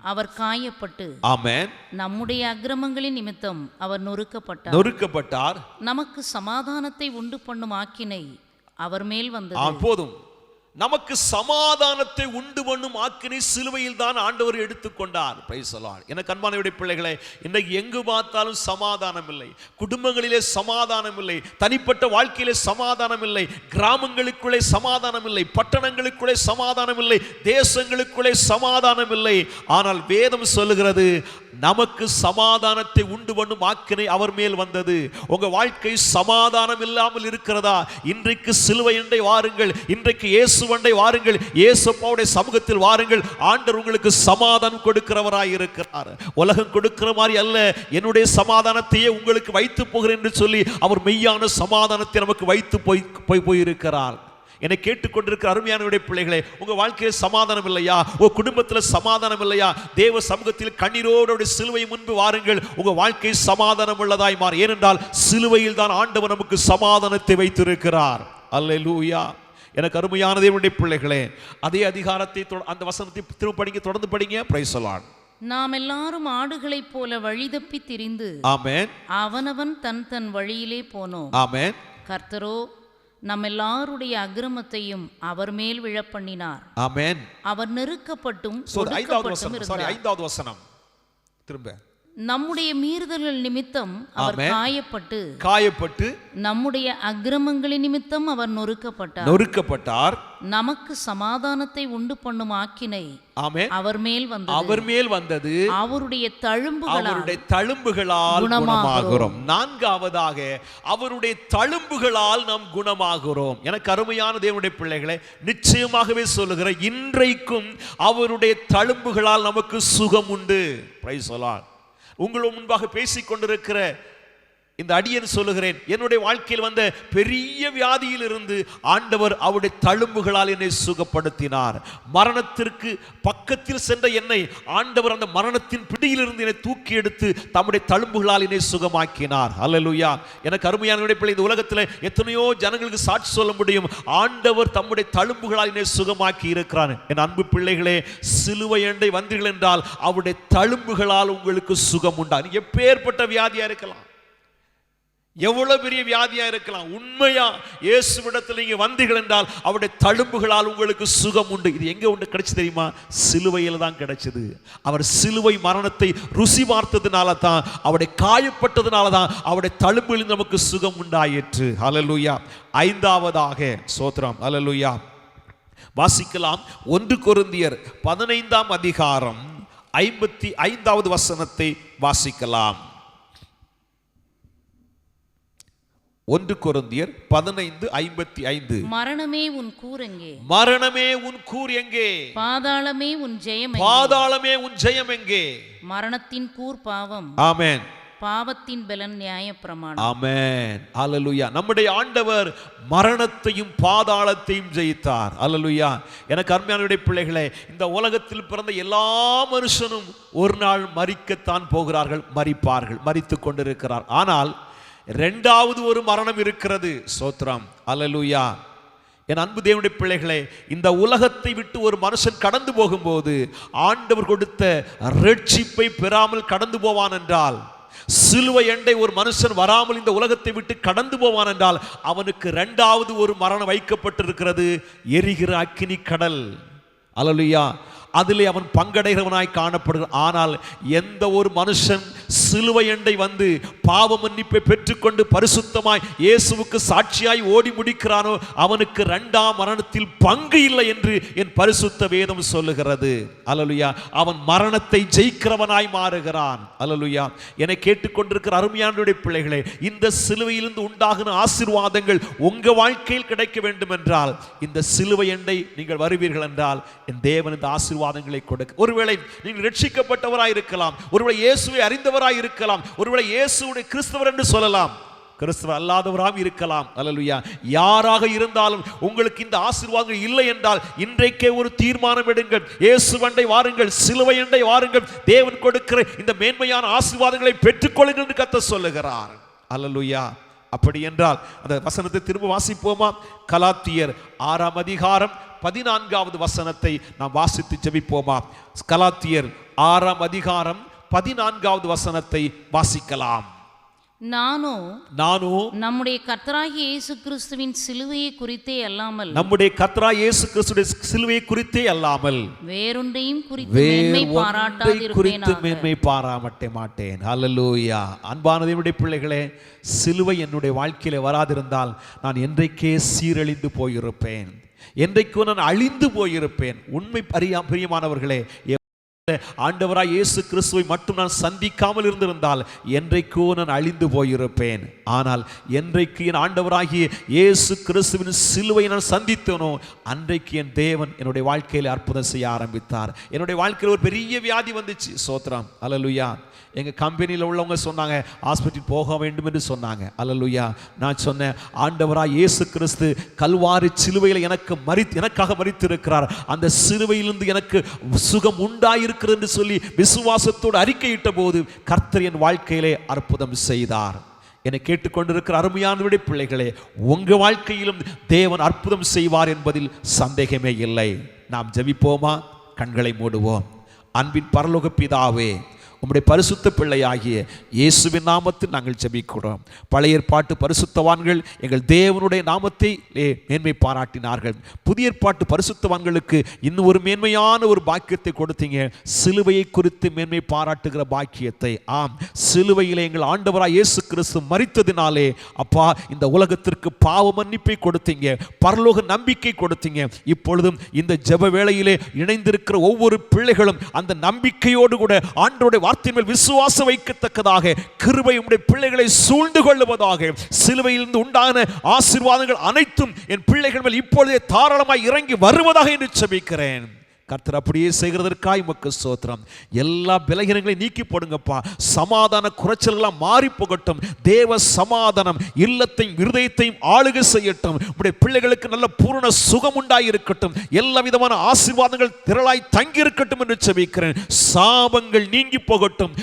அவர் காயப்பட்டு, ஆமென், நம்முடைய அக்கிரமங்களின் நிமித்தம் அவர் நொறுக்கப்பட்டார். நமக்கு சமாதானத்தை உண்டு பண்ணும் ஆக்கினை அவர் மேல் வந்தது. போதும், நமக்கு சமாதானத்தை உண்டு பண்ணும் ஆக்கினை சிலுவையில் தான் ஆண்டவர் எடுத்துக்கொண்டார். Price the Lord. எனக்கு அன்பானவருடைய பிள்ளைகளே, இன்றைக்கு எங்கு பார்த்தாலும் சமாதானம் இல்லை, குடும்பங்களிலே சமாதானம் இல்லை, தனிப்பட்ட வாழ்க்கையிலே சமாதானம் இல்லை, கிராமங்களுக்குள்ளே சமாதானம் இல்லை, பட்டணங்களுக்குள்ளே சமாதானம் இல்லை, தேசங்களுக்குள்ளே சமாதானம் இல்லை. ஆனால் வேதம் சொல்லுகிறது, நமக்கு சமாதானத்தை உண்டு பண்ணும் ஆக்கினை அவர் மேல் வந்தது. உங்க வாழ்க்கை சமாதானம் இல்லாமல் இருக்கிறதா? இன்றைக்கு சிலுவை அண்டை வாருங்கள், இன்றைக்கு இயேசு அண்டை வாருங்கள், இயேசுப்பாவுடைய சமூகத்தில் வாருங்கள். ஆண்டவர் உங்களுக்கு சமாதானம் கொடுக்கிறவராய் இருக்கிறார். உலகம் கொடுக்கிற மாதிரி அல்ல, என்னுடைய சமாதானத்தையே உங்களுக்கு வைத்து போகிறேன் என்று சொல்லி அவர் மெய்யான சமாதானத்தை நமக்கு வைத்து போயிருக்கிறார். என்னை கேட்டுக்கொண்டிருக்கிற அருமையானவருடைய பிள்ளைகளே, உங்க வாழ்க்கையில் சமாதானம் இல்லையா? உங்க குடும்பத்தில் சமாதானம் இல்லையா? தேவ சமூகத்தில் கண்ணீரோடு சிலுவை முன்பு வாருங்கள். உங்க வாழ்க்கை சமாதானம் உள்ளதாய் மாறும். ஏனென்றால் சிலுவையில் தான் ஆண்டவர் நமக்கு சமாதானத்தை வைத்திருக்கிறார். அல்லேலூயா. எனக்கு அருமையான தேவனுடைய பிள்ளைகளே, அதே அதிகாரத்தை அந்த வசனத்தை திரும்ப படிங்க, தொடர்ந்து படிங்க. Price the Lord. நாம் எல்லாரும் ஆடுகளைப் போல வழிதப்பி திரிந்து ஆமென், அவனவன் தன் தன் வழியிலே போனோம். ஆமென். கர்த்தரோ நம்ம எல்லாருடைய அக்கிரமத்தையும் அவர் மேல் விழப்பண்ணினார். ஆமென். அவர் நெருக்கப்பட்டும் ஐந்தாவது வசனம் திரும்ப. நம்முடைய மீறுதல்கள் நிமித்தம் அவர் காயப்பட்டு நம்முடைய அக்கிரமங்களின் நிமித்தம் அவர் நொறுக்கப்பட்டார். நமக்கு சமாதானத்தை உண்டு பண்ணும் ஆக்கினை அவர் மேல் வந்தது. அவருடைய தழும்புகளால் குணமாகிறோம். நான்காவதாக அவருடைய தழும்புகளால் நாம் குணமாகிறோம். எனக்கு அருமையான தேவனுடைய பிள்ளைகளை, நிச்சயமாகவே சொல்லுகிற, இன்றைக்கும் அவருடைய தழும்புகளால் நமக்கு சுகம் உண்டு. Price the Lord. உங்கள் முன்பாக பேசிக் கொண்டிருக்கிற இந்த அடியன் சொல்லுகிறேன், என்னுடைய வாழ்க்கையில் வந்த பெரிய வியாதியில் இருந்து ஆண்டவர் அவருடைய தழும்புகளால் என்னை சுகப்படுத்தினார். மரணத்திற்கு பக்கத்தில் சென்ற என்னை ஆண்டவர் அந்த மரணத்தின் பிடியிலிருந்து என்னை தூக்கி எடுத்து தம்முடைய தழும்புகளால் என்னை சுகமாக்கினார். அல்லேலூயா. எனக்கு அருமையான பிள்ளை, இந்த உலகத்தில் எத்தனையோ ஜனங்களுக்கு சாட்சி சொல்ல முடியும், ஆண்டவர் தம்முடைய தழும்புகளால் என்னை சுகமாக்கி இருக்கிறார். என் அன்பு பிள்ளைகளே, சிலுவை அண்டை வந்தீர்கள் என்றால் அவருடைய தழும்புகளால் உங்களுக்கு சுகம் உண்டா. எப்பேற்பட்ட வியாதியா இருக்கலாம், எவ்வளவு பெரிய வியாதியா இருக்கலாம், உண்மையா இயேசுவிடத்தில் நீங்க வந்தீர்கள் என்றால் அவருடைய தழும்புகளால் உங்களுக்கு சுகம் உண்டு. இது எங்க உண்டு கிடைச்சு தெரியுமா? சிலுவையில் தான் கிடைச்சது. அவர் சிலுவை மரணத்தை ருசி பார்த்ததுனால தான், அவருடைய காயப்பட்டதுனால தான் அவருடைய தழும்புகளில் நமக்கு சுகம் உண்டாயிற்று. ஹல்லேலூயா. ஐந்தாவதாக ஸ்தோத்திரம். ஹல்லேலூயா. வாசிக்கலாம். 1 கொரிந்தியர் 15ஆம் அதிகாரம் 55வது வசனத்தை வாசிக்கலாம். 1 கொரிந்தியர் 15:55. மரணமே உன் கூர் எங்கே? மரணமே உன் கூர் எங்கே? பாதாளமே உன் ஜெயம் எங்கே? பாதாளமே உன் ஜெயம் எங்கே? மரணத்தின் கூர் பாவம். ஆமென். பாவத்தின் பலன் நியாயப்பிரமாணம். ஆமென். அல்லேலூயா. நம்முடைய ஆண்டவர் மரணத்தையும் பாதாளத்தையும் ஜெயித்தார். அல்லேலூயா. எனக்கு அருமையானவருடைய பிள்ளைகளே, இந்த உலகத்தில் பிறந்த எல்லா மனுஷனும் ஒரு நாள் மரிக்கத்தான் போகிறார்கள், மரிப்பார்கள், மரித்துக் கொண்டிருக்கிறார். ஆனால் இரண்டாவது ஒரு மரணம் இருக்கிறது. ஸ்தோத்திரம். அல்லேலூயா. என் அன்பு தேவனுடைய பிள்ளைகளே, இந்த உலகத்தை விட்டு ஒரு மனுஷன் கடந்து போகும்போது ஆண்டவர் கொடுத்த ரட்சிப்பை பெறாமல் கடந்து போவான் என்றால், சிலுவை அண்டை ஒரு மனுஷன் வராமல் இந்த உலகத்தை விட்டு கடந்து போவான் என்றால், அவனுக்கு இரண்டாவது ஒரு மரணம் வைக்கப்பட்டிருக்கிறது, எரிகிற அக்கினி கடல். அல்லேலூயா. அதிலே அவன் பங்கடைகிறவனாய் காணப்படுகிறான். ஆனால் எந்த ஒரு மனுஷன் சிலுவை அண்டை வந்து பாவ மன்னிப்பை பெற்றுக்கொண்டு பரிசுத்தமாய் இயேசுவுக்கு சாட்சியாய் ஓடி முடிக்கிறானோ, அவனுக்கு இரண்டாம் மரணத்தில் பங்கு இல்லை என்று என் பரிசுத்த வேதம் சொல்லுகிறது. அல்லேலூயா. அவன் மரணத்தை ஜெயிக்கிறவனாய் மாறுகிறான். அல்லேலூயா. என்னை கேட்டுக்கொண்டிருக்கிற அருமையானுடைய பிள்ளைகளே, இந்த சிலுவையிலிருந்து உண்டாகின ஆசீர்வாதங்கள் உங்க வாழ்க்கையில் கிடைக்க வேண்டும் என்றால், இந்த சிலுவை அண்டை நீங்கள் வருவீர்கள் என்றால் என் தேவன் இந்த ஆசீர்வாதங்களை கொடுக்க. ஒருவேளை நீங்கள் ரட்சிக்கப்பட்டவராய் இருக்கலாம், ஒருவேளை இயேசுவை அறிந்தவராய் இருக்கலாம், ஒருவேளை இயேசுவுடைய கிறிஸ்தவர் என்று சொல்லலாம், கிறிஸ்தவ அல்லாதவராக இருக்கலாம். அல்லேலூயா. யாராக இருந்தாலும் உங்களுக்கு இந்த ஆசீர்வாதங்கள் இல்லை என்றால் இன்றைக்கே ஒரு தீர்மானம் எடுங்கள். இயேசுவண்டை வாருங்கள், சிலுவை அண்டை வாருங்கள். தேவன் கொடுக்கிற இந்த மேன்மையான ஆசீர்வாதங்களை பெற்றுக்கொள்ளுங்கள் என்று கர்த்தர் சொல்லுகிறார். அல்லேலூயா. அப்படி என்றால் அந்த வசனத்தை திரும்ப வாசிப்போமா? கலாத்தியர் 6ஆம் அதிகாரம் 14வது வசனத்தை நாம் வாசித்து ஜெபிப்போமா? கலாத்தியர் 6ஆம் அதிகாரம் 14வது வசனத்தை வாசிக்கலாம். நானோ நம்முடைய கர்த்தராகிய இயேசு கிறிஸ்துவின் சிலுவையை குறித்தே அல்லாமல், நம்முடைய கர்த்தராகிய இயேசு கிறிஸ்துவின் சிலுவையை குறித்தே அல்லாமல் வேறொன்றையும் குறித்து மேன்மை பாராட்ட மாட்டேன். ஹல்லேலூயா. அன்பான தேவனுடைய பிள்ளைகளே, சிலுவை என்னுடைய வாழ்க்கையில வராதிருந்தால் நான் என்றைக்கே சீரழிந்து போயிருப்பேன், என்றைக்கு நான் அழிந்து போயிருப்பேன். உண்மை பிரியமானவர்களே, ஆண்டவராய் இயேசு கிறிஸ்துவை மட்டும் நான் சந்திக்காமல் இருந்திருந்தால் என்றைக்கோ நான் அழிந்து போயிருப்பேன். ஆனால் என்றைக்கு என் ஆண்டவராகிய இயேசு கிறிஸ்துவின் சிலுவை நான் சந்தித்தனோ அன்றைக்கு என் தேவன் என்னுடைய வாழ்க்கையில் அற்புதம் செய்ய ஆரம்பித்தார். என்னுடைய வாழ்க்கையில் ஒரு பெரிய வியாதி வந்துச்சு. சோத்ரம், அல்லேலூயா. எங்கள் கம்பெனியில் உள்ளவங்க சொன்னாங்க ஹாஸ்பிட்டல் போக வேண்டும் என்று சொன்னாங்க. அல்லேலூயா. நான் சொன்னேன், ஆண்டவராய் இயேசு கிறிஸ்து கல்வாரி சிலுவையில் எனக்காக மரித்திருக்கிறார், அந்த சிலுவையிலிருந்து எனக்கு சுகம் உண்டாயிருக்கிறது என்று சொல்லி விசுவாசத்தோடு அறிக்கையிட்ட போது கர்த்தர் என் வாழ்க்கையிலே அற்புதம் செய்தார். என்னை கேட்டுக்கொண்டிருக்கிற அருமையானவருடைய பிள்ளைகளே, உங்க வாழ்க்கையிலும் தேவன் அற்புதம் செய்வார் என்பதில் சந்தேகமே இல்லை. நாம் ஜெபிப்போமா? கண்களை மூடுவோம். அன்பின் பரலோக பிதாவே, உம்முடைய பரிசுத்த பிள்ளையாகிய இயேசுவின் நாமத்தில் நாங்கள் ஜெபிக்கிறோம். பழைய ஏற்பாட்டு பரிசுத்தவான்கள் எங்கள் தேவனுடைய நாமத்தை மேன்மை பாராட்டினார்கள். புதிய ஏற்பாட்டு பரிசுத்தவான்களுக்கு இன்னும் ஒரு மேன்மையான ஒரு பாக்கியத்தை கொடுத்தீங்க, சிலுவையை குறித்து மேன்மை பாராட்டுகிற பாக்கியத்தை. ஆம், சிலுவையிலே எங்கள் ஆண்டவராய் இயேசு கிறிஸ்து மரித்ததினாலே அப்பா இந்த உலகத்திற்கு பாவ மன்னிப்பை கொடுத்தீங்க, பரலோக நம்பிக்கை கொடுத்தீங்க. இப்பொழுதும் இந்த ஜெப வேளையிலே இணைந்திருக்கிற ஒவ்வொரு பிள்ளைகளும் அந்த நம்பிக்கையோடு கூட ஆண்டவருடைய வார்த்தையின் மேல் விசுவாசம் வைக்கத்தக்கதாக கிருபை உம்முடைய பிள்ளைகளை சூழ்ந்து கொள்ளுவதாக. சிலுவையிலிருந்து உண்டான ஆசீர்வாதங்கள் அனைத்தும் என் பிள்ளைகள் மேல் இப்பொழுதே தாராளமாய் இறங்கி வருவதாக என்று ஜெபிக்கிறேன். கர்த்தர் அப்படியே செய்கிறதற்காய் உமக்கு ஸ்தோத்திரம். எல்லா பலகீனங்களையும் நீக்கி போடுங்கப்பா. சமாதான குறைச்சல்களாம் மாறி போகட்டும். தேவ சமாதானம் இல்லத்தையும் இருதயத்தையும் ஆளுகை செய்யட்டும். உடைய பிள்ளைகளுக்கு நல்ல பூரண சுகம் உண்டாயிருக்கட்டும். எல்லா விதமான ஆசீர்வாதங்கள் திரளாய் தங்கி இருக்கட்டும் என்று ஜெபிக்கிறேன். சாபங்கள் நீங்கி போகட்டும்.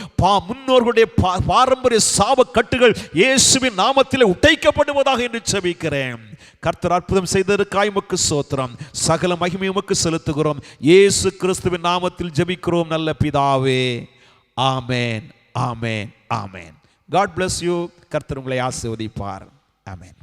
முன்னோர்களுடைய பாரம்பரிய சாப கட்டுகள் இயேசுவின் நாமத்திலே உடைக்கப்படுவதாக என்று ஜெபிக்கிறேன். கர்த்தர் அற்புதம் செய்ததற்காய் உமக்கு ஸ்தோத்திரம். சகல மகிமை உமக்கு செலுத்துகிறோம். இயேசு கிறிஸ்துவின் நாமத்தில் ஜெபிக்கிறோம் நல்ல பிதாவே. ஆமென், ஆமென், ஆமென். God bless you. கர்த்தர் உங்களை ஆசீர்வதிப்பார். ஆமென்.